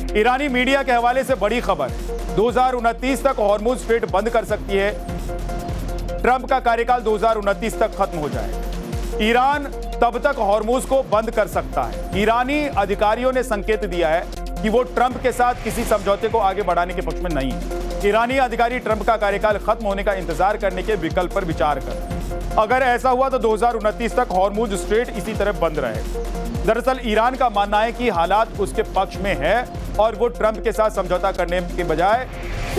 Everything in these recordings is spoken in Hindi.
ईरानी मीडिया के हवाले से बड़ी खबर, 2029 तक हॉर्मुज स्ट्रेट बंद कर सकती है। ट्रंप का कार्यकाल 2029 तक खत्म हो जाएगा। ईरान तब तक हॉर्मुज को बंद कर सकता है। ईरानी अधिकारियों ने संकेत दिया है कि वो ट्रंप के साथ किसी समझौते को आगे बढ़ाने के पक्ष में नहीं है। ईरानी अधिकारी ट्रंप का कार्यकाल खत्म होने का इंतजार करने के विकल्प पर विचार कर रहे हैं। अगर ऐसा हुआ तो 2029 तक हॉर्मुज स्ट्रेट इसी तरह बंद रहेगा। दरअसल ईरान का मानना है कि हालात उसके पक्ष में है और वो ट्रंप के साथ समझौता करने के बजाय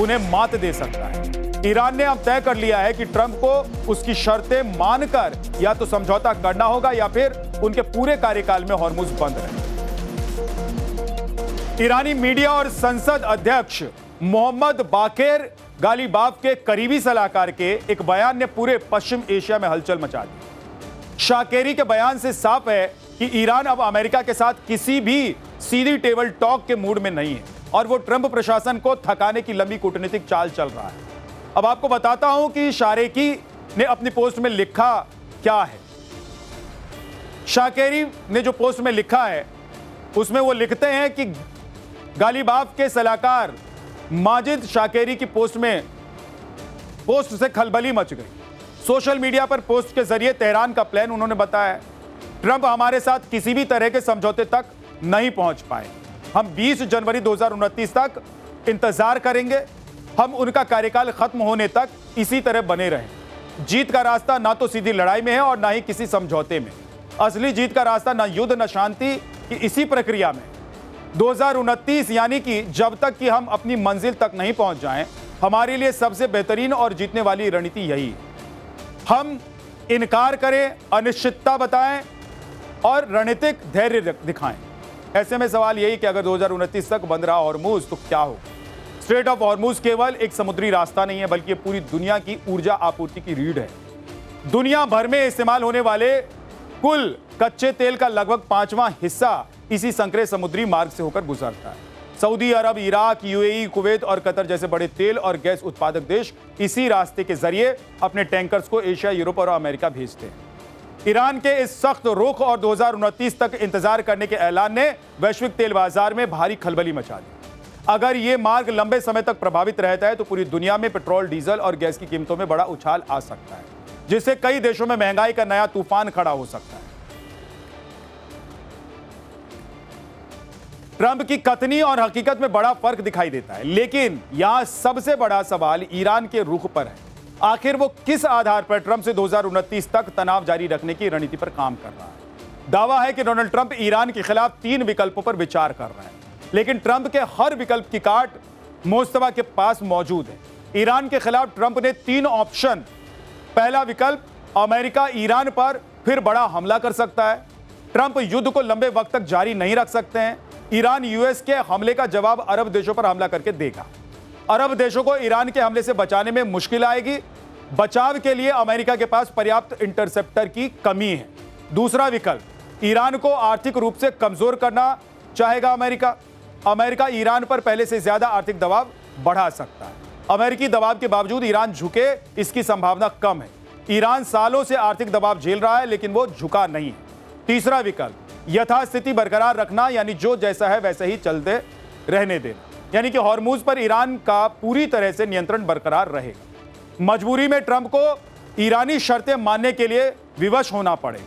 उन्हें मात दे सकता है। ईरान ने अब तय कर लिया है कि ट्रंप को उसकी शर्तें मानकर या तो समझौता करना होगा या फिर उनके पूरे कार्यकाल में हॉर्मुज बंद रहे। ईरानी मीडिया और संसद अध्यक्ष मोहम्मद बाकेर गालिबाफ के करीबी सलाहकार के एक बयान ने पूरे पश्चिम एशिया में हलचल मचा दी। शाकेरी के बयान से साफ है कि ईरान अब अमेरिका के साथ किसी भी सीधी टेबल टॉक के मूड में नहीं है और वो ट्रंप प्रशासन को थकाने की लंबी कूटनीतिक चाल चल रहा है। अब आपको बताता हूं कि शारेकी ने अपनी पोस्ट में लिखा क्या है। शाकेरी ने जो पोस्ट में लिखा है उसमें वो लिखते हैं कि गालिबाफ के सलाहकार माजिद शाकेरी की पोस्ट से खलबली मच गई। सोशल मीडिया पर पोस्ट के जरिए तेहरान का प्लान उन्होंने बताया। ट्रंप हमारे साथ किसी भी तरह के समझौते तक नहीं पहुंच पाए। हम 20 जनवरी 2029 तक इंतजार करेंगे। हम उनका कार्यकाल खत्म होने तक इसी तरह बने रहें। जीत का रास्ता ना तो सीधी लड़ाई में है और ना ही किसी समझौते में। असली जीत का रास्ता ना युद्ध ना शांति की इसी प्रक्रिया में 2029 यानी कि जब तक कि हम अपनी मंजिल तक नहीं पहुंच जाएं, हमारे लिए सबसे बेहतरीन और जीतने वाली रणनीति यही है। हम इनकार करें, अनिश्चितता बताएं और रणनीतिक धैर्य दिखाएं। ऐसे में सवाल यही कि अगर 2029 तक बंद रहा हॉर्मुज तो क्या होगा। स्ट्रेट ऑफ हॉर्मुज केवल एक समुद्री रास्ता नहीं है बल्कि पूरी दुनिया की ऊर्जा आपूर्ति की रीढ़ है। दुनिया भर में इस्तेमाल होने वाले कुल कच्चे तेल का लगभग 5वां हिस्सा इसी संकरे समुद्री मार्ग से होकर गुजरता है। सऊदी अरब, इराक, यूएई, कुवैत और कतर जैसे बड़े तेल और गैस उत्पादक देश इसी रास्ते के जरिए अपने टैंकर्स को एशिया, यूरोप और अमेरिका भेजते हैं। ईरान के इस सख्त रुख और 2029 तक इंतजार करने के ऐलान ने वैश्विक तेल बाजार में भारी खलबली मचा दी। अगर ये मार्ग लंबे समय तक प्रभावित रहता है तो पूरी दुनिया में पेट्रोल, डीजल और गैस की कीमतों में बड़ा उछाल आ सकता है, जिससे कई देशों में महंगाई का नया तूफान खड़ा हो सकता है। ट्रंप की कथनी और हकीकत में बड़ा फर्क दिखाई देता है, लेकिन यहां सबसे बड़ा सवाल ईरान के रुख पर है। आखिर वो किस आधार पर ट्रंप से 2029 तक तनाव जारी रखने की रणनीति पर काम कर रहा है। दावा है कि डोनाल्ड ट्रंप ईरान के खिलाफ 3 विकल्पों पर विचार कर रहे हैं, लेकिन ट्रंप के हर विकल्प की काट मुस्तफा के पास मौजूद है। ईरान के खिलाफ ट्रंप ने 3 ऑप्शन। पहला विकल्प, अमेरिका ईरान पर फिर बड़ा हमला कर सकता है। ट्रंप युद्ध को लंबे वक्त तक जारी नहीं रख सकते हैं। ईरान यूएस के हमले का जवाब अरब देशों पर हमला करके देगा। अरब देशों को ईरान के हमले से बचाने में मुश्किल आएगी। बचाव के लिए अमेरिका के पास पर्याप्त इंटरसेप्टर की कमी है। दूसरा विकल्प, ईरान को आर्थिक रूप से कमजोर करना चाहेगा अमेरिका ईरान पर पहले से ज्यादा आर्थिक दबाव बढ़ा सकता है। अमेरिकी दबाव के बावजूद ईरान झुके, इसकी संभावना कम है। ईरान सालों से आर्थिक दबाव झेल रहा है लेकिन वो झुका नहीं है। तीसरा विकल्प, यथास्थिति बरकरार रखना, यानी जो जैसा है वैसे ही चलते रहने देना, यानी कि हॉर्मुज पर ईरान का पूरी तरह से नियंत्रण बरकरार रहेगा। मजबूरी में ट्रंप को ईरानी शर्तें मानने के लिए विवश होना पड़ेगा।